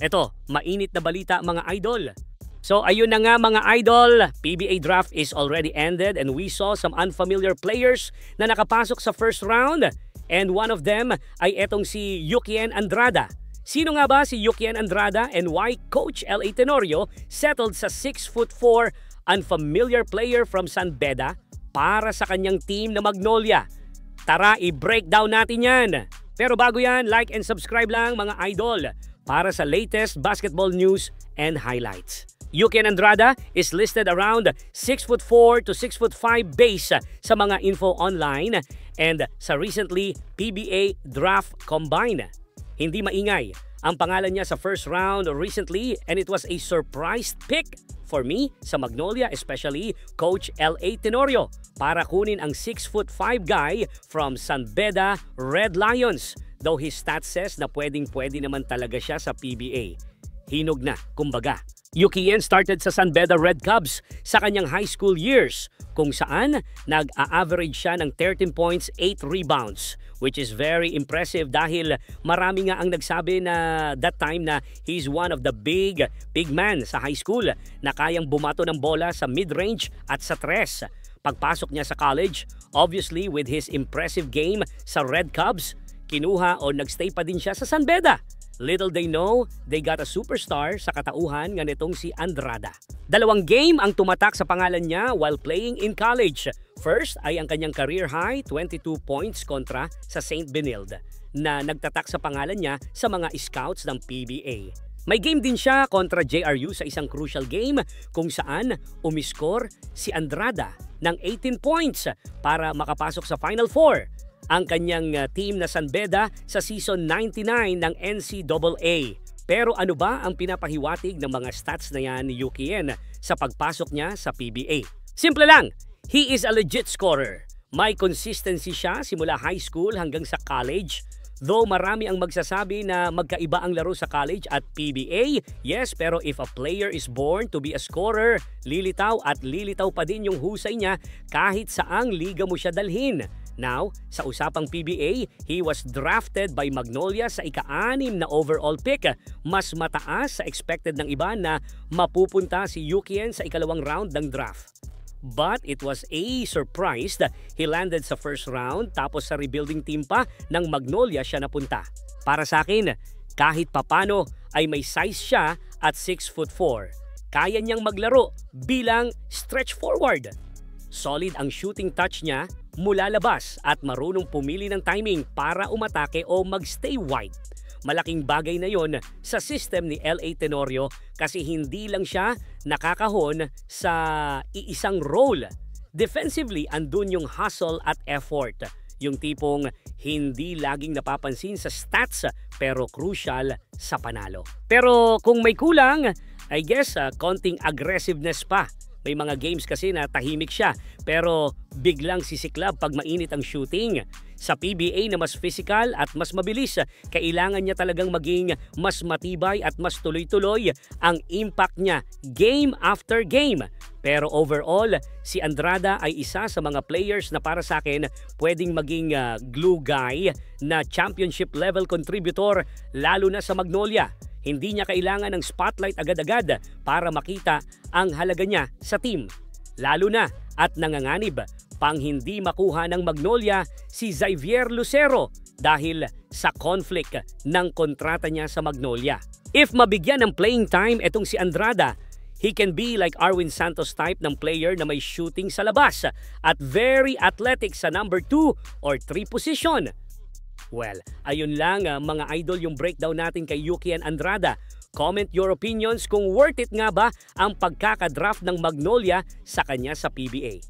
Eto, mainit na balita mga idol. So ayun na nga mga idol, PBA draft is already ended and we saw some unfamiliar players na nakapasok sa first round. And one of them ay etong si Yukien Andrada. Sino nga ba si Yukien Andrada and why Coach L.A. Tenorio settled sa 6'4" unfamiliar player from San Beda para sa kanyang team na Magnolia? Tara, i-breakdown natin yan. Pero bago yan, like and subscribe lang mga idol para sa latest basketball news and highlights. Yukien Andrada is listed around 6'4" to 6'5" base sa mga info online and sa recently PBA Draft Combine. Hindi maingay ang pangalan niya sa first round recently and it was a surprise pick for me sa Magnolia, especially Coach L.A. Tenorio para kunin ang 6'5" guy from San Beda Red Lions. Though his stats says na pwedeng-pwede naman talaga siya sa PBA. Hinog na, kumbaga. Yukien started sa San Beda Red Cubs sa kanyang high school years kung saan nag-a-average siya ng 13 points, 8 rebounds which is very impressive dahil marami nga ang nagsabi na that time na he's one of the big man sa high school na kayang bumato ng bola sa mid-range at sa tres. Pagpasok niya sa college, obviously with his impressive game sa Red Cubs, kinuha o nagstay pa din siya sa San Beda. Little they know, they got a superstar sa katauhan nga nitong si Andrada. 2 game ang tumatak sa pangalan niya while playing in college. First ay ang kanyang career high, 22 points kontra sa St. Benilde na nagtatak sa pangalan niya sa mga scouts ng PBA. May game din siya kontra JRU sa isang crucial game kung saan umiskor si Andrada ng 18 points para makapasok sa Final Four. Ang kanyang team na San Beda sa season 99 ng NCAA. Pero ano ba ang pinapahiwatig ng mga stats na yan ni Yukien sa pagpasok niya sa PBA? Simple lang, he is a legit scorer. May consistency siya simula high school hanggang sa college. Though marami ang magsasabi na magkaiba ang laro sa college at PBA, yes, pero if a player is born to be a scorer, lilitaw at lilitaw pa din yung husay niya kahit saang liga mo siya dalhin. Now, sa usapang PBA, he was drafted by Magnolia sa ika-6 na overall pick. Mas mataas sa expected ng iba na mapupunta si Yukien sa ikalawang round ng draft. But it was a surprise that he landed sa first round tapos sa rebuilding team pa ng Magnolia siya napunta. Para sa akin, kahit papano ay may size siya at 6'4". Kaya niyang maglaro bilang stretch forward. Solid ang shooting touch niya mula labas at marunong pumili ng timing para umatake o magstay wide. Malaking bagay na yon sa system ni L.A. Tenorio kasi hindi lang siya nakakahon sa iisang role. Defensively, andun yung hustle at effort. Yung tipong hindi laging napapansin sa stats pero crucial sa panalo. Pero kung may kulang, I guess konting aggressiveness pa. May mga games kasi na tahimik siya pero biglang sisiklab pag mainit ang shooting. Sa PBA na mas physical at mas mabilis, kailangan niya talagang maging mas matibay at mas tuloy-tuloy ang impact niya game after game. Pero overall, si Andrada ay isa sa mga players na para sa akin pwedeng maging glue guy na championship level contributor lalo na sa Magnolia. Hindi niya kailangan ng spotlight agad-agad para makita ang halaga niya sa team. Lalo na at nanganganib pang hindi makuha ng Magnolia si Xavier Lucero dahil sa conflict ng kontrata niya sa Magnolia. If mabigyan ng playing time itong si Andrada, he can be like Arwin Santos type ng player na may shooting sa labas at very athletic sa number 2 or 3 position. Well, ayun lang mga idol yung breakdown natin kay Yukien Andrada. Comment your opinions kung worth it nga ba ang pagkakadraft ng Magnolia sa kanya sa PBA.